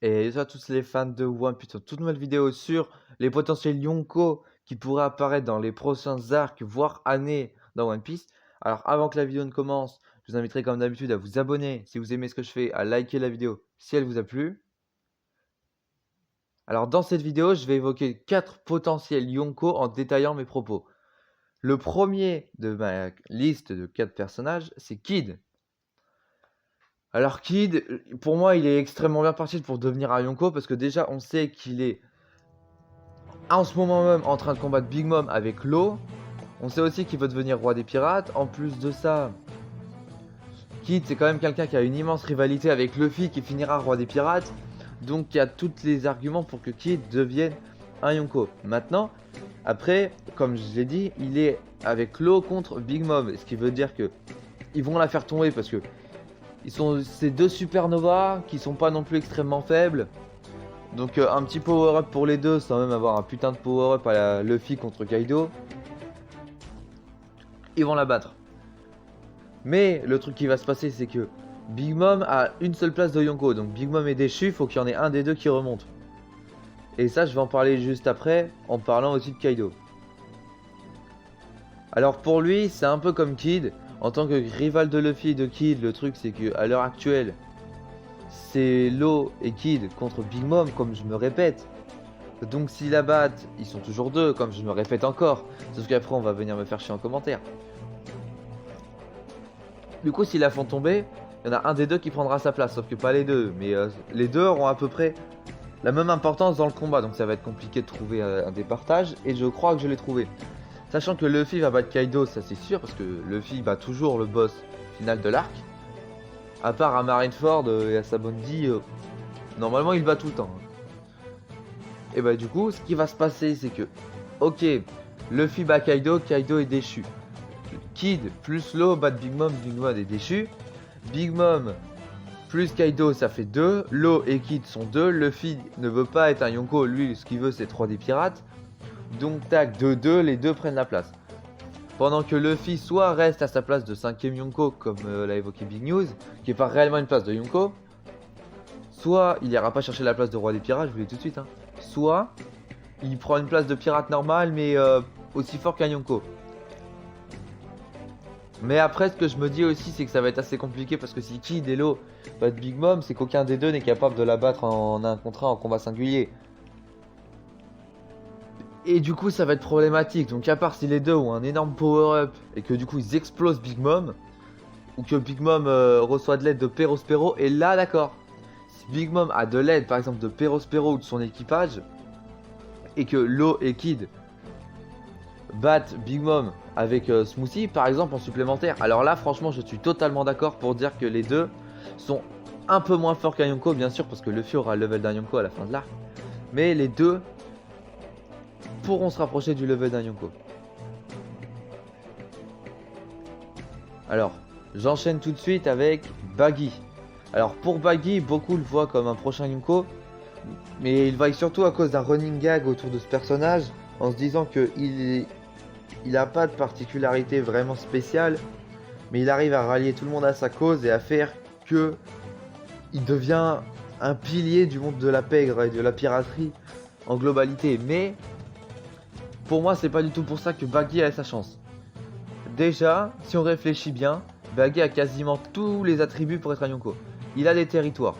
Et ça, tous les fans de One Piece, toute nouvelle vidéo sur les potentiels Yonko qui pourraient apparaître dans les prochains arcs, voire années dans One Piece. Alors, avant que la vidéo ne commence, je vous inviterai comme d'habitude à vous abonner si vous aimez ce que je fais, à liker la vidéo si elle vous a plu. Alors, dans cette vidéo, je vais évoquer 4 potentiels Yonko en détaillant mes propos. Le premier de ma liste de 4 personnages, c'est Kid. Alors Kid, pour moi, il est extrêmement bien parti pour devenir un Yonko parce que déjà, on sait qu'il est en ce moment même en train de combattre Big Mom avec Law. On sait aussi qu'il veut devenir roi des pirates. En plus de ça, Kid, c'est quand même quelqu'un qui a une immense rivalité avec Luffy qui finira roi des pirates. Donc il y a tous les arguments pour que Kid devienne un Yonko. Maintenant, après, comme je l'ai dit, il est avec Law contre Big Mom. Ce qui veut dire que ils vont la faire tomber parce que c'est deux supernovas qui sont pas non plus extrêmement faibles. Donc un petit power-up pour les deux sans même avoir un putain de power-up à la Luffy contre Kaido. Ils vont la battre. Mais le truc qui va se passer, c'est que Big Mom a une seule place de Yonko. Donc Big Mom est déchu, faut qu'il y en ait un des deux qui remonte. Et ça, je vais en parler juste après, en parlant aussi de Kaido. Alors pour lui, c'est un peu comme Kid. En tant que rival de Luffy de Kid, le truc c'est que à l'heure actuelle, c'est Law et Kid contre Big Mom, comme je me répète. Donc s'ils la battent, ils sont toujours deux, comme je me répète encore. Sauf qu'après, on va venir me faire chier en commentaire. Du coup, s'ils la font tomber, il y en a un des deux qui prendra sa place, sauf que pas les deux. Mais les deux auront à peu près la même importance dans le combat, donc ça va être compliqué de trouver un départage. Et je crois que je l'ai trouvé. Sachant que Luffy va battre Kaido, ça c'est sûr, parce que Luffy bat toujours le boss final de l'arc. À part à Marineford et à Sabondi, normalement il bat tout le temps. Et bah du coup, ce qui va se passer, c'est que, ok, Luffy bat Kaido, Kaido est déchu. Kid plus Law bat Big Mom est déchu. Big Mom plus Kaido, ça fait 2. Law et Kid sont 2. Luffy ne veut pas être un Yonko, lui ce qu'il veut c'est 3 des pirates. Donc tac, 2-2, les deux prennent la place. Pendant que Luffy soit reste à sa place de 5ème Yonko, comme l'a évoqué Big News, qui est pas réellement une place de Yonko, soit il ira pas chercher la place de roi des pirates, je vous le dis tout de suite, hein. Soit il prend une place de pirate normal, mais aussi fort qu'un Yonko. Mais après, ce que je me dis aussi, c'est que ça va être assez compliqué parce que si Kid et Law battent Big Mom, c'est qu'aucun des deux n'est capable de la battre en un contre un en combat singulier. Et du coup, ça va être problématique. Donc, à part si les deux ont un énorme power-up et que du coup ils explosent Big Mom, ou que Big Mom reçoit de l'aide de Perospero, et là, d'accord. Si Big Mom a de l'aide, par exemple, de Perospero ou de son équipage, et que Law et Kid battent Big Mom avec Smoothie, par exemple, en supplémentaire, alors là, franchement, je suis totalement d'accord pour dire que les deux sont un peu moins forts qu'un Yonko, bien sûr, parce que Luffy aura le level d'un Yonko à la fin de l'arc. Mais les deux pourront se rapprocher du level d'un Yonko. Alors, j'enchaîne tout de suite avec Baggy. Alors pour Baggy, beaucoup le voient comme un prochain Yonko, mais il vaille surtout à cause d'un running gag autour de ce personnage, en se disant qu'il n'a pas de particularité vraiment spéciale, mais il arrive à rallier tout le monde à sa cause et à faire que il devient un pilier du monde de la pègre et de la piraterie en globalité. Mais pour moi, c'est pas du tout pour ça que Baggy a sa chance. Déjà, si on réfléchit bien, Baggy a quasiment tous les attributs pour être un Yonko. Il a des territoires.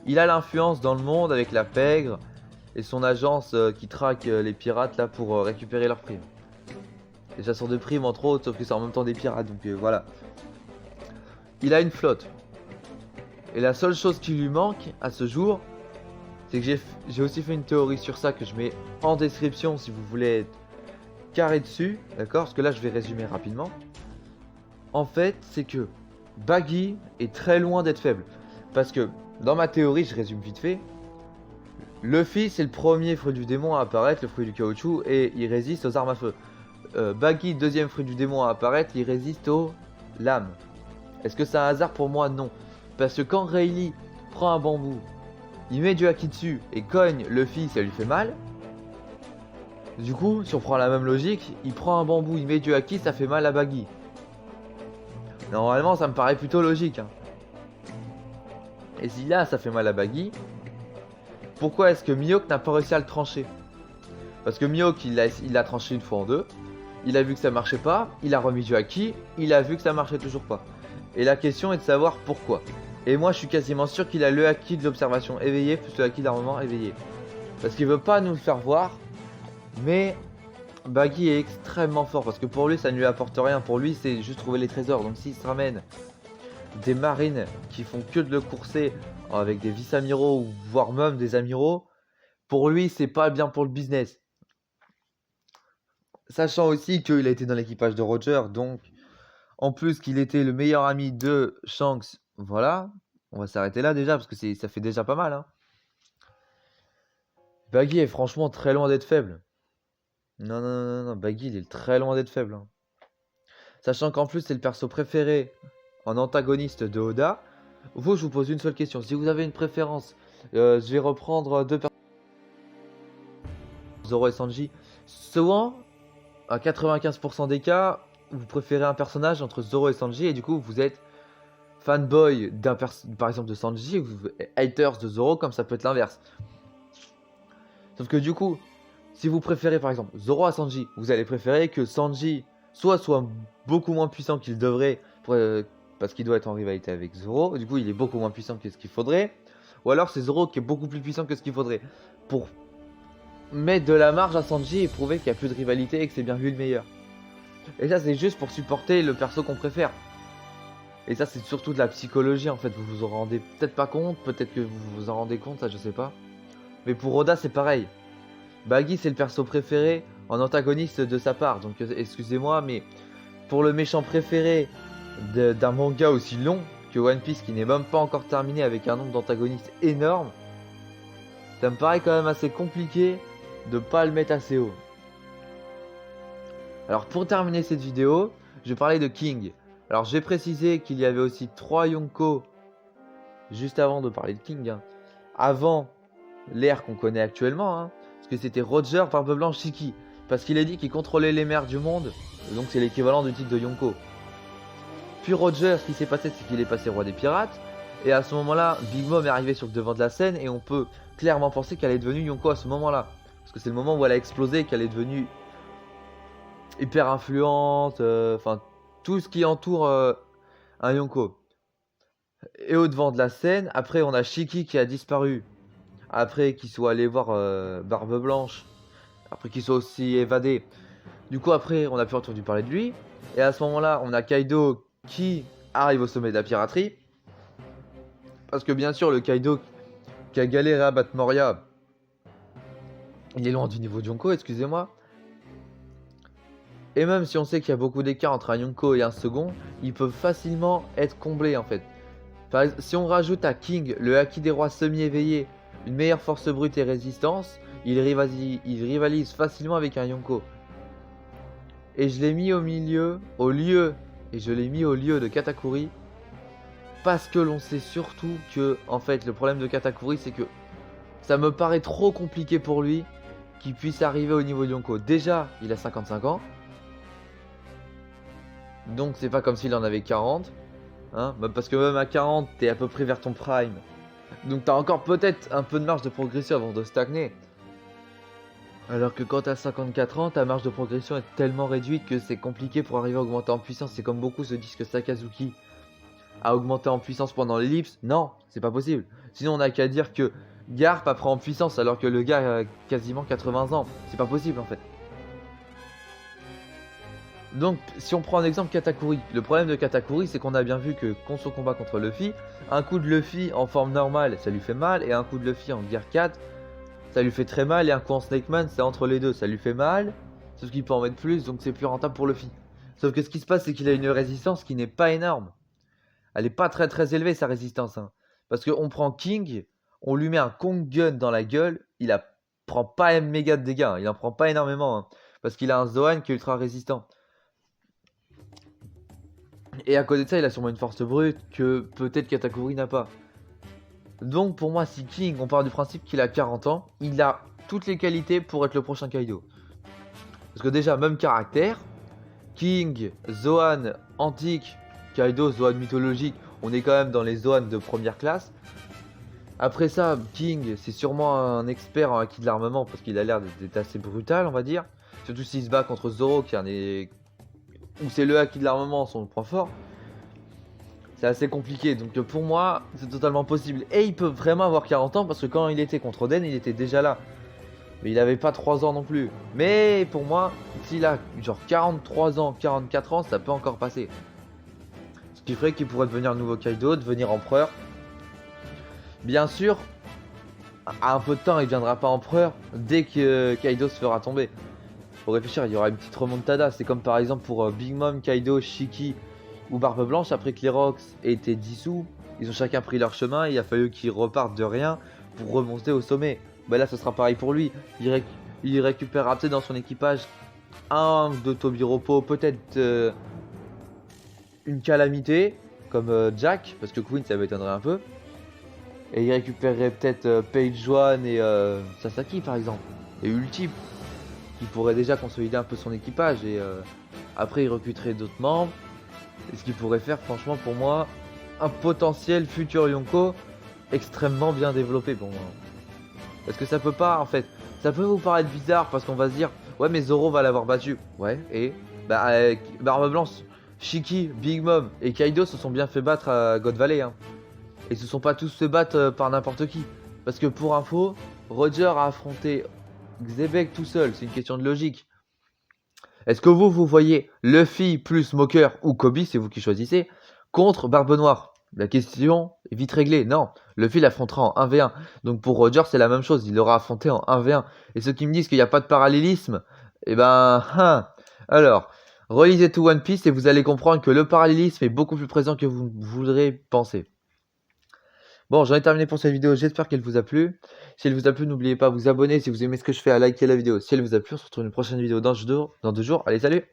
Il a l'influence dans le monde avec la pègre et son agence qui traque les pirates là pour récupérer leurs primes. Les chasseurs de primes entre autres, sauf que c'est en même temps des pirates, donc voilà. Il a une flotte. Et la seule chose qui lui manque à ce jour, c'est que j'ai aussi fait une théorie sur ça que je mets en description si vous voulez être carré dessus, d'accord? Parce que là je vais résumer rapidement. En fait, c'est que Baggy est très loin d'être faible. Parce que dans ma théorie, je résume vite fait, Luffy c'est le premier fruit du démon à apparaître, le fruit du caoutchouc, et il résiste aux armes à feu. Baggy, deuxième fruit du démon à apparaître, il résiste aux lames. Est-ce que c'est un hasard? Pour moi, non. Parce que quand Rayleigh prend un bambou, il met du haki dessus et cogne Luffy, ça lui fait mal. Du coup, si on prend la même logique, il prend un bambou, il met du haki, ça fait mal à Baggy. Normalement, ça me paraît plutôt logique, hein. Et si là, ça fait mal à Baggy, pourquoi est-ce que Mihawk n'a pas réussi à le trancher? Parce que Mihawk, il l'a tranché une fois en deux. Il a vu que ça marchait pas. Il a remis du haki. Il a vu que ça marchait toujours pas. Et la question est de savoir pourquoi. Et moi, je suis quasiment sûr qu'il a le haki de l'observation éveillée plus le haki d'armement éveillé. Parce qu'il veut pas nous le faire voir. Mais Baggy est extrêmement fort. Parce que pour lui, ça ne lui apporte rien. Pour lui, c'est juste trouver les trésors. Donc s'il se ramène des marines qui font que de le courser avec des vice-amiraux ou voire même des amiraux, pour lui, c'est pas bien pour le business. Sachant aussi qu'il a été dans l'équipage de Roger, donc en plus qu'il était le meilleur ami de Shanks, voilà. On va s'arrêter là déjà, parce que ça fait déjà pas mal. Hein. Baggy est franchement très loin d'être faible. Non, Baggy il est très loin d'être faible. Hein. Sachant qu'en plus c'est le perso préféré en antagoniste de Oda. Vous, je vous pose une seule question. Si vous avez une préférence, je vais reprendre deux personnages. Zoro et Sanji. Souvent, à 95% des cas, vous préférez un personnage entre Zoro et Sanji et du coup vous êtes fanboy par exemple de Sanji et vous haters de Zoro, comme ça peut être l'inverse. Sauf que du coup, si vous préférez par exemple Zoro à Sanji, vous allez préférer que Sanji soit beaucoup moins puissant qu'il devrait parce qu'il doit être en rivalité avec Zoro. Du coup, il est beaucoup moins puissant que ce qu'il faudrait. Ou alors c'est Zoro qui est beaucoup plus puissant que ce qu'il faudrait pour mettre de la marge à Sanji et prouver qu'il n'y a plus de rivalité et que c'est bien lui le meilleur. Et ça, c'est juste pour supporter le perso qu'on préfère. Et ça, c'est surtout de la psychologie en fait. Vous vous en rendez peut-être pas compte, peut-être que vous vous en rendez compte, ça je sais pas. Mais pour Oda, c'est pareil. Baggy, c'est le perso préféré en antagoniste de sa part. Donc, excusez-moi, mais pour le méchant préféré d'un manga aussi long que One Piece, qui n'est même pas encore terminé avec un nombre d'antagonistes énorme, ça me paraît quand même assez compliqué de pas le mettre assez haut. Alors pour terminer cette vidéo, je vais parler de King. Alors j'ai précisé qu'il y avait aussi 3 Yonko juste avant de parler de King. Hein. Avant l'ère qu'on connaît actuellement. Hein, parce que c'était Roger, Barbe Blanche, Shiki. Parce qu'il a dit qu'il contrôlait les mers du monde. Donc c'est l'équivalent du titre de Yonko. Puis Roger, ce qui s'est passé, c'est qu'il est passé roi des pirates. Et à ce moment-là, Big Mom est arrivé sur le devant de la scène. Et on peut clairement penser qu'elle est devenue Yonko à ce moment-là. Parce que c'est le moment où elle a explosé et qu'elle est devenue hyper influente. Enfin, tout ce qui entoure un Yonko. Et au devant de la scène, après on a Shiki qui a disparu. Après qu'il soit allé voir Barbe Blanche. Après qu'il soit aussi évadé. Du coup après on a plus entendu parler de lui. Et à ce moment-là on a Kaido qui arrive au sommet de la piraterie. Parce que bien sûr le Kaido qui a galéré à battre Moria, il est loin du niveau de Yonko, excusez-moi. Et même si on sait qu'il y a beaucoup d'écart entre un Yonko et un second, ils peuvent facilement être comblés en fait. Par exemple, si on rajoute à King le haki des rois semi-éveillés, une meilleure force brute et résistance, il rivalise facilement avec un Yonko. Et je l'ai mis au lieu de Katakuri, parce que l'on sait surtout que, en fait, le problème de Katakuri, c'est que ça me paraît trop compliqué pour lui qu'il puisse arriver au niveau de Yonko. Déjà, il a 55 ans, donc c'est pas comme s'il en avait 40, hein, parce que même à 40, t'es à peu près vers ton prime. Donc t'as encore peut-être un peu de marge de progression avant de stagner. Alors que quand t'as 54 ans, ta marge de progression est tellement réduite que c'est compliqué pour arriver à augmenter en puissance. C'est comme beaucoup se disent que Sakazuki a augmenté en puissance pendant l'ellipse. Non, c'est pas possible. Sinon on a qu'à dire que Garp a pris en puissance alors que le gars a quasiment 80 ans. C'est pas possible en fait. Donc si on prend un exemple Katakuri, le problème de Katakuri c'est qu'on a bien vu que contre son combat contre Luffy, un coup de Luffy en forme normale ça lui fait mal et un coup de Luffy en Gear 4 ça lui fait très mal et un coup en Snake Man c'est entre les deux, ça lui fait mal, sauf qu'il peut en mettre plus donc c'est plus rentable pour Luffy. Sauf que ce qui se passe c'est qu'il a une résistance qui n'est pas énorme. Elle est pas très élevée sa résistance. Hein. Parce qu'on prend King, on lui met un Kong Gun dans la gueule, prend pas un méga de dégâts, hein. Il en prend pas énormément. Hein. Parce qu'il a un Zoan qui est ultra résistant. Et à côté de ça, il a sûrement une force brute que peut-être Katakuri n'a pas. Donc pour moi, si King, on part du principe qu'il a 40 ans, il a toutes les qualités pour être le prochain Kaido. Parce que déjà, même caractère, King, Zoan, antique, Kaido, Zoan mythologique, on est quand même dans les Zoan de première classe. Après ça, King, c'est sûrement un expert en acquis de l'armement parce qu'il a l'air d'être assez brutal, on va dire. Surtout s'il se bat contre Zoro, qui est un des... où c'est le acquis de l'armement son point fort. C'est assez compliqué, donc pour moi, c'est totalement possible. Et il peut vraiment avoir 40 ans parce que quand il était contre Oden, il était déjà là. Mais il avait pas 3 ans non plus. Mais pour moi, s'il a genre 43 ans, 44 ans, ça peut encore passer. Ce qui ferait qu'il pourrait devenir le nouveau Kaido, devenir empereur. Bien sûr, à un peu de temps, il viendra pas empereur dès que Kaido se fera tomber. Faut réfléchir, il y aura une petite remontada. C'est comme par exemple pour Big Mom, Kaido, Shiki ou Barbe Blanche. Après que les Rocks aient été dissous, ils ont chacun pris leur chemin. Et il a fallu qu'ils repartent de rien pour remonter au sommet. Bah là, ce sera pareil pour lui. Il récupérera peut-être dans son équipage un de Tobiropo, peut-être une calamité comme Jack, parce que Queen ça m'étonnerait un peu. Et il récupérerait peut-être Page One et Sasaki par exemple. Et Ultime, qui pourrait déjà consolider un peu son équipage. Et après, il recruterait d'autres membres. Et ce qui pourrait faire, franchement, pour moi, un potentiel futur Yonko extrêmement bien développé pour moi. Parce que ça peut pas, en fait, ça peut vous paraître bizarre parce qu'on va se dire, ouais, mais Zoro va l'avoir battu. Ouais, et bah, Barbe Blanche, Shiki, Big Mom et Kaido se sont bien fait battre à God Valley. Hein. Et se sont pas tous se battre par n'importe qui. Parce que pour info, Roger a affronté Xebec tout seul, c'est une question de logique. Est-ce que vous voyez Luffy plus Smoker ou Kobe, c'est vous qui choisissez, contre Barbe Noire? La question est vite réglée. Non, Luffy l'affrontera en 1v1. Donc pour Roger, c'est la même chose, il l'aura affronté en 1v1. Et ceux qui me disent qu'il n'y a pas de parallélisme, eh ben, alors, relisez tout One Piece et vous allez comprendre que le parallélisme est beaucoup plus présent que vous voudrez penser. Bon, j'en ai terminé pour cette vidéo, j'espère qu'elle vous a plu. Si elle vous a plu, n'oubliez pas de vous abonner si vous aimez ce que je fais, à liker la vidéo. Si elle vous a plu, on se retrouve dans une prochaine vidéo dans 2 jours. Allez, salut!